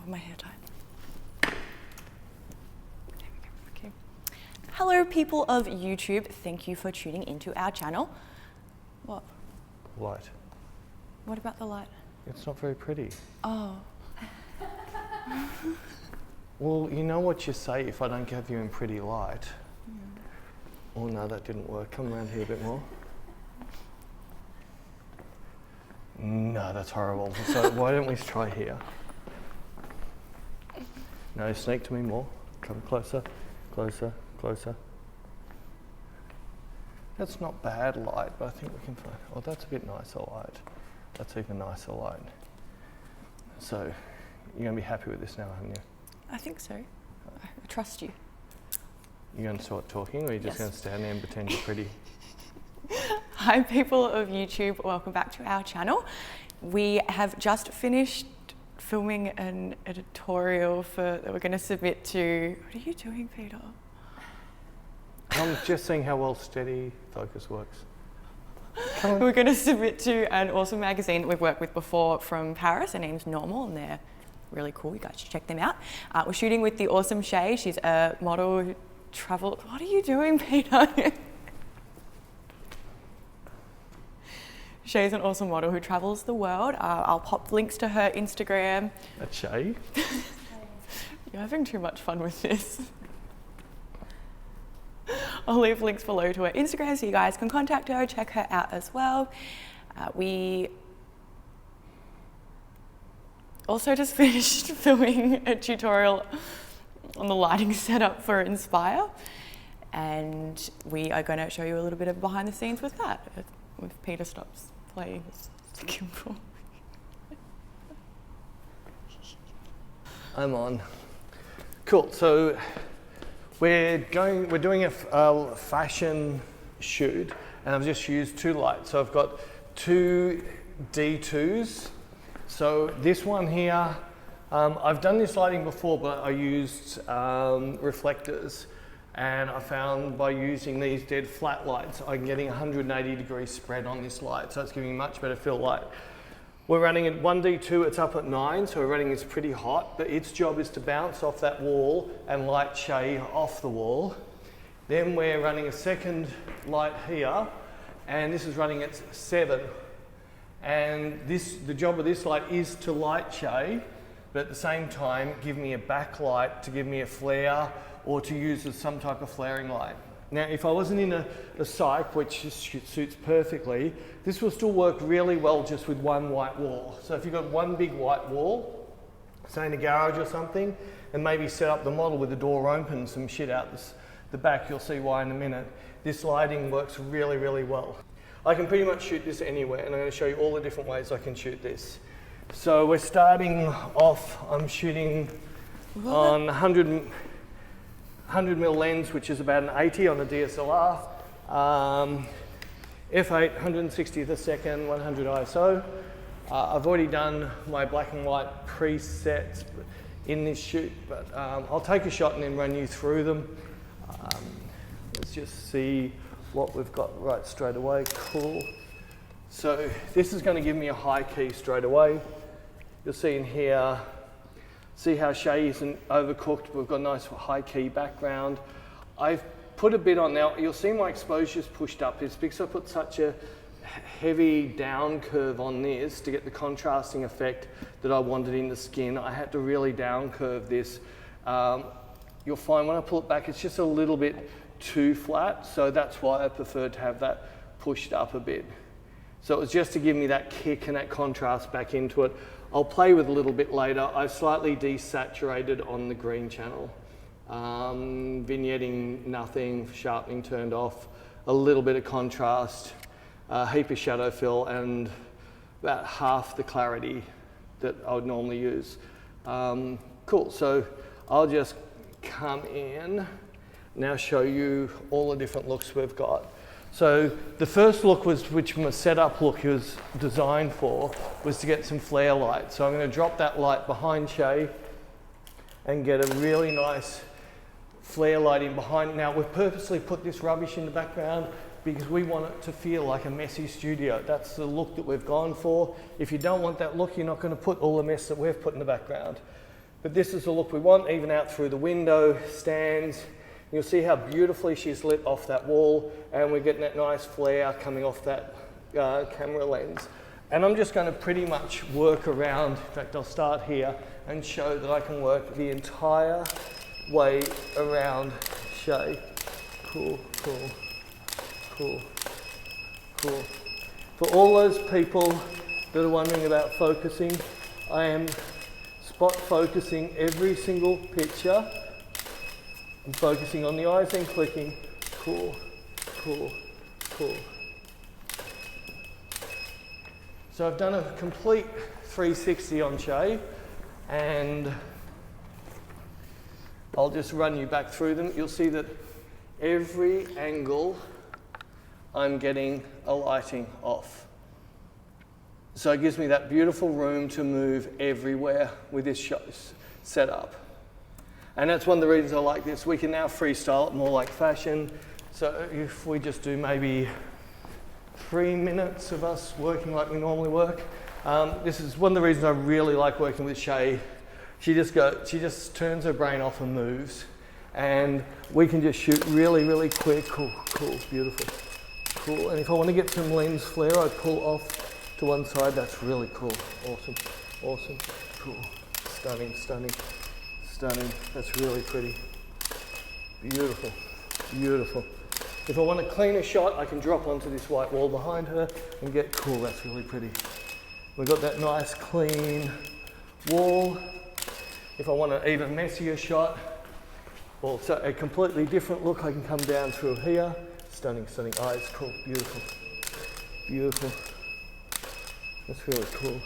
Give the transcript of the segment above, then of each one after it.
Oh, my hair tied. Okay. Hello, people of YouTube. Thank you for tuning into our channel. What? Light. What about the light? It's not very pretty. Oh. Well, you know what you say if I don't give you in pretty light. Oh no, that didn't work. Come around here a bit more. No, that's horrible. So why don't we try here? No, sneak to me more. Come closer, closer, closer. That's not bad light, but I think we can find, oh, that's a bit nicer light. That's even nicer light. So you're gonna be happy with this now, haven't you? I think so. I trust you. You're going to start talking, or are you just going to stand there and pretend you're pretty? Hi, people of YouTube. Welcome back to our channel. We have just finished filming an editorial that we're going to submit to... What are you doing, Peter? I'm just seeing how well steady focus works. We're going to submit to an awesome magazine that we've worked with before from Paris. Their name's Normal, and they're really cool. You guys should check them out. We're shooting with the awesome Shay. She's a model who traveled... What are you doing, Peter? Shay's an awesome model who travels the world. I'll pop links to her Instagram. That's Shay? You're having too much fun with this. I'll leave links below to her Instagram so you guys can contact her, check her out as well. We also just finished filming a tutorial on the lighting setup for Inspire, and we are going to show you a little bit of behind the scenes with that, if Peter stops playing the gimbal. I'm on. Cool, so we're doing a fashion shoot, and I've just used two lights. So I've got two D2s. So this one here, I've done this lighting before, but I used reflectors, and I found by using these dead flat lights, I'm getting 180 degree spread on this light, so it's giving much better fill light. We're running at 1D2, it's up at 9, so we're running this pretty hot, but its job is to bounce off that wall and light Shay off the wall. Then we're running a second light here, and this is running at 7. And the job of this light is to light Shay, but at the same time give me a backlight to give me a flare or to use as some type of flaring light. Now, if I wasn't in a cyc, which suits perfectly, this will still work really well just with one white wall. So if you've got one big white wall, say in a garage or something, and maybe set up the model with the door open, some shit out the back, you'll see why in a minute. This lighting works really, really well. I can pretty much shoot this anywhere, and I'm going to show you all the different ways I can shoot this. So we're starting off, I'm shooting on 100mm lens, which is about an 80 on a DSLR. F8, 160th a second, 100 ISO. I've already done my black and white presets in this shoot, but I'll take a shot and then run you through them. Let's just see what we've got right straight away. Cool. So this is going to give me a high key straight away. You'll see in here, see how Shay isn't overcooked. We've got a nice high key background. I've put a bit on now. You'll see my exposure's pushed up. It's because I put such a heavy down curve on this to get the contrasting effect that I wanted in the skin. I had to really down curve this. You'll find when I pull it back, it's just a little bit too flat. So that's why I preferred to have that pushed up a bit. So it was just to give me that kick and that contrast back into it. I'll play with a little bit later. I've slightly desaturated on the green channel. Vignetting, nothing, sharpening turned off, a little bit of contrast, a heap of shadow fill, and about half the clarity that I would normally use. Cool, so I'll just come in, now show you all the different looks we've got. So the first look which my setup look was designed for, was to get some flare light. So I'm going to drop that light behind Shay and get a really nice flare light in behind. Now we've purposely put this rubbish in the background because we want it to feel like a messy studio. That's the look that we've gone for. If you don't want that look, you're not going to put all the mess that we've put in the background. But this is the look we want, even out through the window, stands. You'll see how beautifully she's lit off that wall, and we're getting that nice flare coming off that camera lens. And I'm just going to pretty much work around, in fact I'll start here and show that I can work the entire way around Shay. Cool, cool, cool, cool. For all those people that are wondering about focusing, I am spot focusing every single picture. I'm focusing on the eyes and clicking. Cool, cool, cool. So I've done a complete 360 on Shay, and I'll just run you back through them. You'll see that every angle I'm getting a lighting off. So it gives me that beautiful room to move everywhere with this setup. And that's one of the reasons I like this. We can now freestyle it more like fashion. So if we just do maybe 3 minutes of us working like we normally work. This is one of the reasons I really like working with Shay. She just turns her brain off and moves, and we can just shoot really, really quick. Cool, cool, beautiful, cool. And if I want to get some lens flare, I pull off to one side. That's really cool. Awesome, awesome, cool, stunning, stunning, stunning. That's really pretty. Beautiful, beautiful. If I want to clean a shot, I can drop onto this white wall behind her and get cool. That's really pretty. We've got that nice clean wall. If I want an even messier shot, or a completely different look, I can come down through here. Stunning, stunning eyes. Cool, beautiful, beautiful. That's really cool.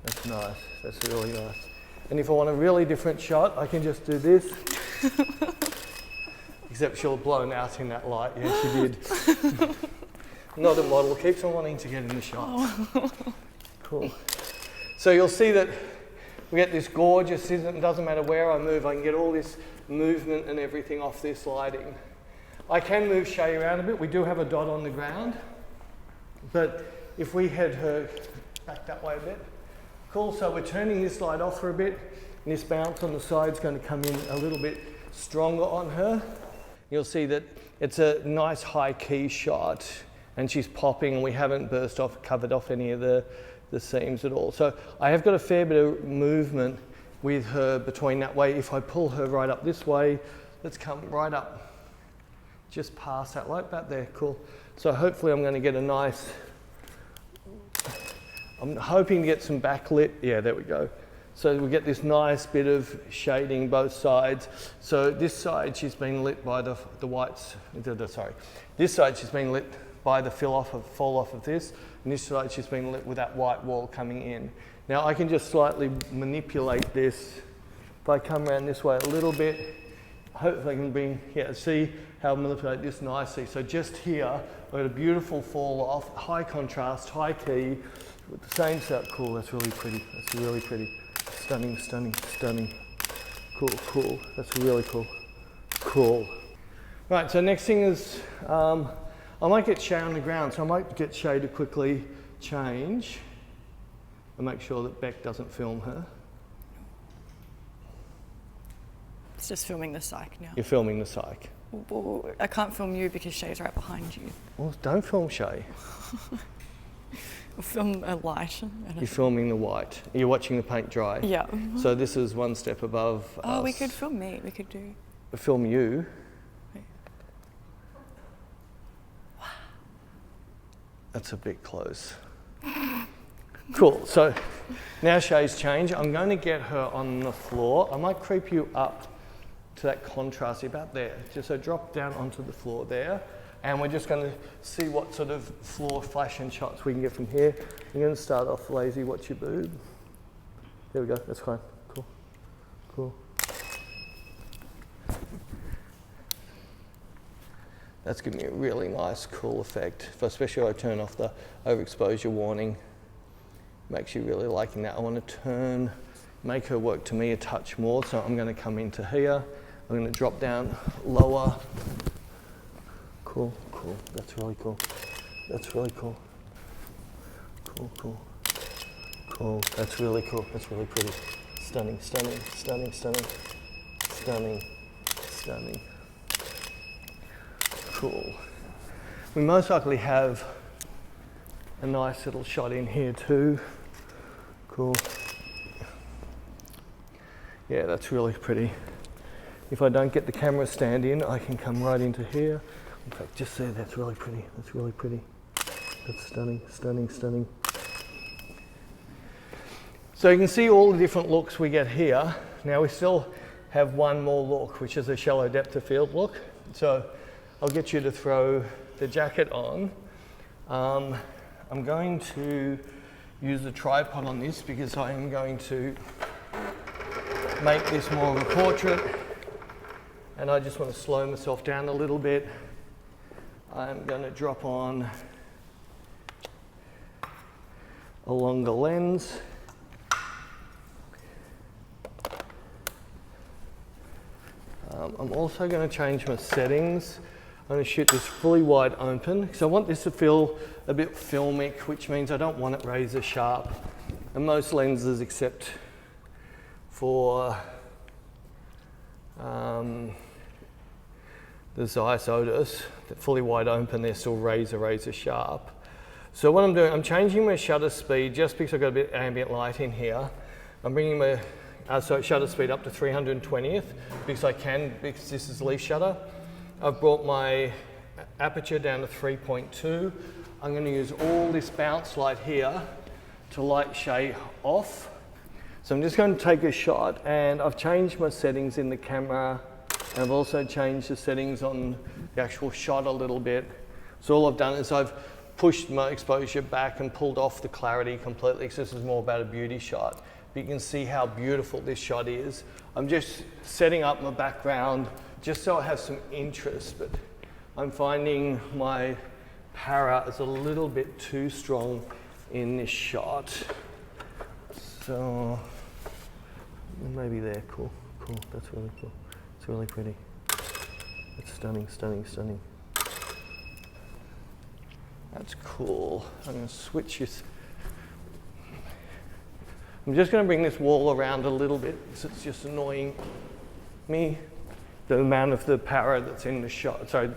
That's nice. That's really nice. And if I want a really different shot, I can just do this. Except she'll have blown out in that light. Yeah, she did. Not a model, keeps on wanting to get in the shot. Oh. Cool. So you'll see that we get this gorgeous, it doesn't matter where I move, I can get all this movement and everything off this lighting. I can move Shay around a bit. We do have a dot on the ground, but if we head her back that way a bit. Cool, so we're turning this light off for a bit, and this bounce on the side is going to come in a little bit stronger on her. You'll see that it's a nice high key shot, and she's popping, and we haven't covered off any of the seams at all. So I have got a fair bit of movement with her between that way. If I pull her right up this way, let's come right up, just past that light back there. Cool. So hopefully I'm going to get a nice, I'm hoping to get some backlit. Yeah, there we go. So we get this nice bit of shading both sides. So this side she's been lit by the whites, sorry. This side she's been lit by the fall off of this, and this side she's been lit with that white wall coming in. Now I can just slightly manipulate this. If I come around this way a little bit, hopefully I can bring, yeah, see how I manipulate this nicely. So just here, I've got a beautiful fall off, high contrast, high key, with the same set. Cool, that's really pretty, that's really pretty. Stunning, stunning, stunning. Cool, cool. That's really cool. Cool. Right, so next thing is, I might get Shay on the ground, so I might get Shay to quickly change and make sure that Beck doesn't film her. It's just filming the psych now. You're filming the psych. Well, I can't film you because Shay's right behind you. Well, don't film Shay. We'll film a light. You're filming the white. You're watching the paint dry. Yeah. So this is one step above us. Oh, we could film me. We could do. Film you. Wow. That's a bit close. Cool. So now Shay's changed. I'm going to get her on the floor. I might creep you up to that contrast about there. Just so drop down onto the floor there. And we're just going to see what sort of floor flash and shots we can get from here. I'm going to start off lazy, watch your boob. There we go, that's fine. Cool, cool. That's giving me a really nice, cool effect. Especially if I turn off the overexposure warning. Makes you really liking that. I want to make her work to me a touch more. So I'm going to come into here. I'm going to drop down lower. Cool, cool, that's really cool. That's really cool. Cool, cool. Cool, that's really cool. That's really pretty. Stunning, stunning, stunning, stunning, stunning, stunning. Cool. We most likely have a nice little shot in here too. Cool. Yeah, that's really pretty. If I don't get the camera stand in, I can come right into here. In fact, just there, that's really pretty. That's really pretty. That's stunning, stunning, stunning. So you can see all the different looks we get here. Now we still have one more look, which is a shallow depth of field look. So I'll get you to throw the jacket on. I'm going to use the tripod on this because I am going to make this more of a portrait, and I just want to slow myself down a little bit. I'm going to drop on a longer lens. I'm also going to change my settings. I'm going to shoot this fully wide open because I want this to feel a bit filmic, which means I don't want it razor sharp. And most lenses, except for the Zeiss Batis, they're fully wide open, they're still razor sharp. So what I'm doing, I'm changing my shutter speed just because I've got a bit of ambient light in here. I'm bringing my shutter speed up to 320th because I can, because this is leaf shutter. I've brought my aperture down to 3.2. I'm going to use all this bounce light here to light Shay off. So I'm just going to take a shot, and I've changed my settings in the camera, and I've also changed the settings on the actual shot a little bit. So all I've done is I've pushed my exposure back and pulled off the clarity completely because this is more about a beauty shot. But you can see how beautiful this shot is. I'm just setting up my background just so I have some interest, but I'm finding my para is a little bit too strong in this shot. So maybe there, cool, cool, that's really cool. It's really pretty. It's stunning, stunning, stunning. That's cool. I'm going to switch this. I'm just going to bring this wall around a little bit because it's just annoying me. The amount of the para that's in the shot, sorry,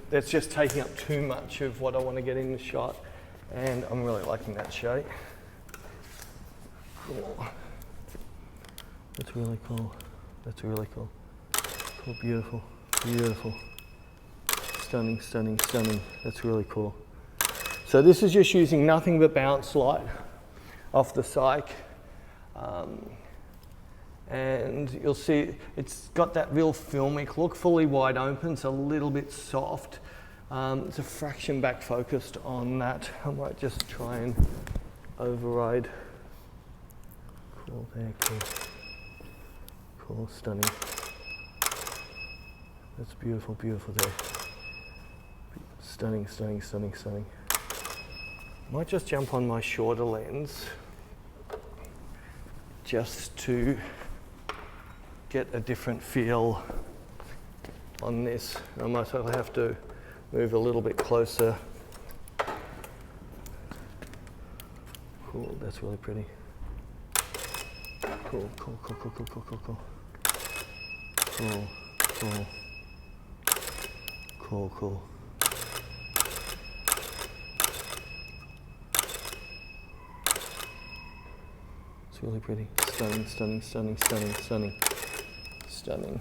that's just taking up too much of what I want to get in the shot, and I'm really liking that Shay. Cool. That's really cool. That's really cool. Cool, beautiful, beautiful. Stunning, stunning, stunning. That's really cool. So this is just using nothing but bounce light off the cyc. And you'll see it's got that real filmic look, fully wide open, it's a little bit soft. It's a fraction back focused on that. I might just try and override. Cool, there, cool. Cool, stunning. That's beautiful, beautiful there. Stunning, stunning, stunning, stunning. Might just jump on my shorter lens just to get a different feel on this. I might have to move a little bit closer. Cool, that's really pretty. Cool, cool, cool, cool, cool, cool, cool, cool. Cool, cool. Cool, cool. It's really pretty. Stunning, stunning, stunning, stunning, stunning. Stunning.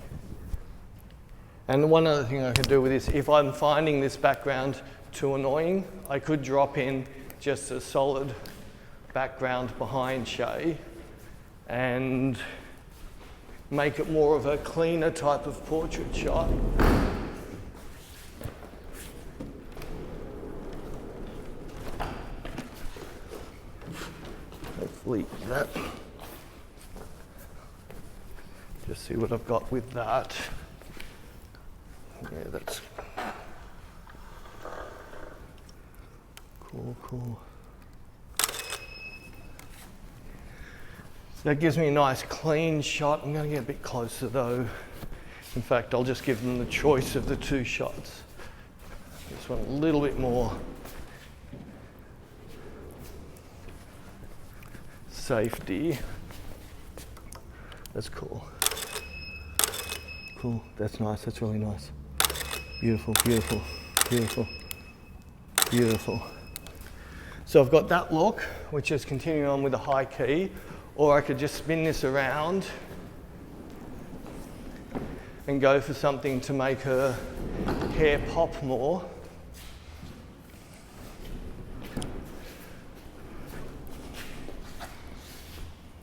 And one other thing I could do with this, if I'm finding this background too annoying, I could drop in just a solid background behind Shay and make it more of a cleaner type of portrait shot. Hopefully that. Just see what I've got with that. Yeah, that's cool, cool. That gives me a nice clean shot. I'm going to get a bit closer though. In fact, I'll just give them the choice of the two shots. This one a little bit more safety. That's cool. Cool, that's nice, that's really nice. Beautiful, beautiful, beautiful, beautiful. So I've got that look, which is continuing on with a high key, or I could just spin this around and go for something to make her hair pop more.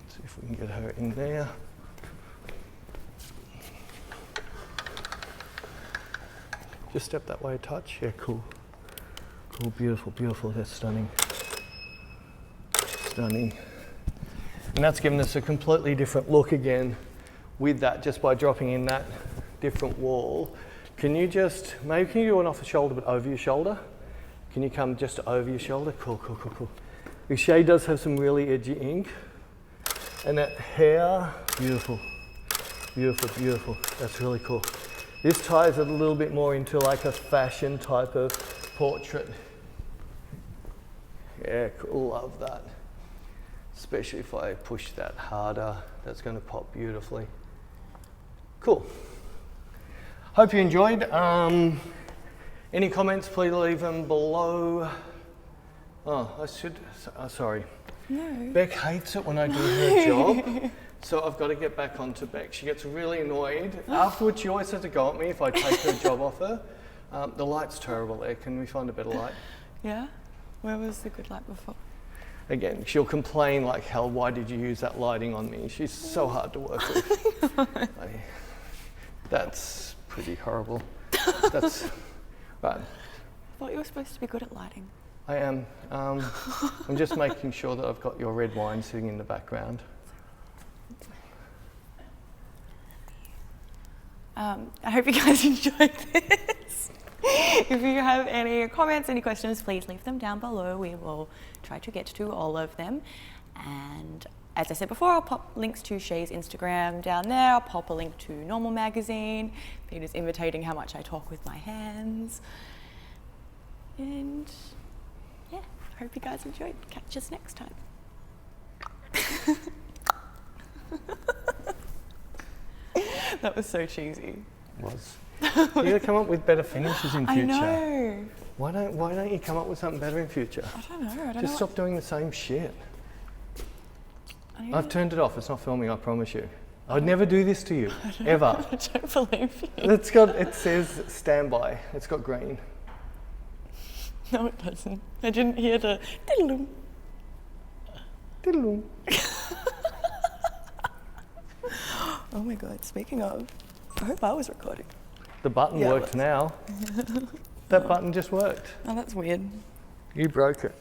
See if we can get her in there. Just step that way a touch. Yeah, cool. Cool, beautiful, beautiful. That's stunning. Stunning. And that's given us a completely different look again with that, just by dropping in that different wall. Can you just, maybe can you do one off the shoulder but over your shoulder? Can you come just over your shoulder? Cool, cool, cool, cool. Because Shay does have some really edgy ink. And that hair, beautiful, beautiful, beautiful. That's really cool. This ties it a little bit more into like a fashion type of portrait. Yeah, cool, love that. Especially if I push that harder, that's going to pop beautifully. Cool. Hope you enjoyed. Any comments, please leave them below. Oh, I should, sorry. No. Beck hates it when I do her job. So I've got to get back onto Beck. She gets really annoyed. Afterwards, she always has to go at me if I take her job off her. The light's terrible there. Can we find a better light? Yeah? Where was the good light before? Again, she'll complain like hell, why did you use that lighting on me? She's so hard to work with. That's pretty horrible. That's right. I thought you were supposed to be good at lighting. I am. I'm just making sure that I've got your red wine sitting in the background. I hope you guys enjoyed this. If you have any comments, any questions, please leave them down below. We will try to get to all of them. And as I said before, I'll pop links to Shay's Instagram down there. I'll pop a link to Normal Magazine. Peter's imitating how much I talk with my hands. And yeah, hope you guys enjoyed. Catch us next time. That was so cheesy. It was. You gotta come up with better finishes in future. I know. Why don't you come up with something better in future? I don't know. Just stop doing the same shit. I've turned it off. It's not filming, I promise you. I'd never do this to you, ever. I don't believe you. It says standby. It's got green. No, it doesn't. I didn't hear the diddle-oom. Diddle-oom. Oh my God, speaking of, I hope I was recording. The button worked now. That button just worked. Oh, that's weird. You broke it.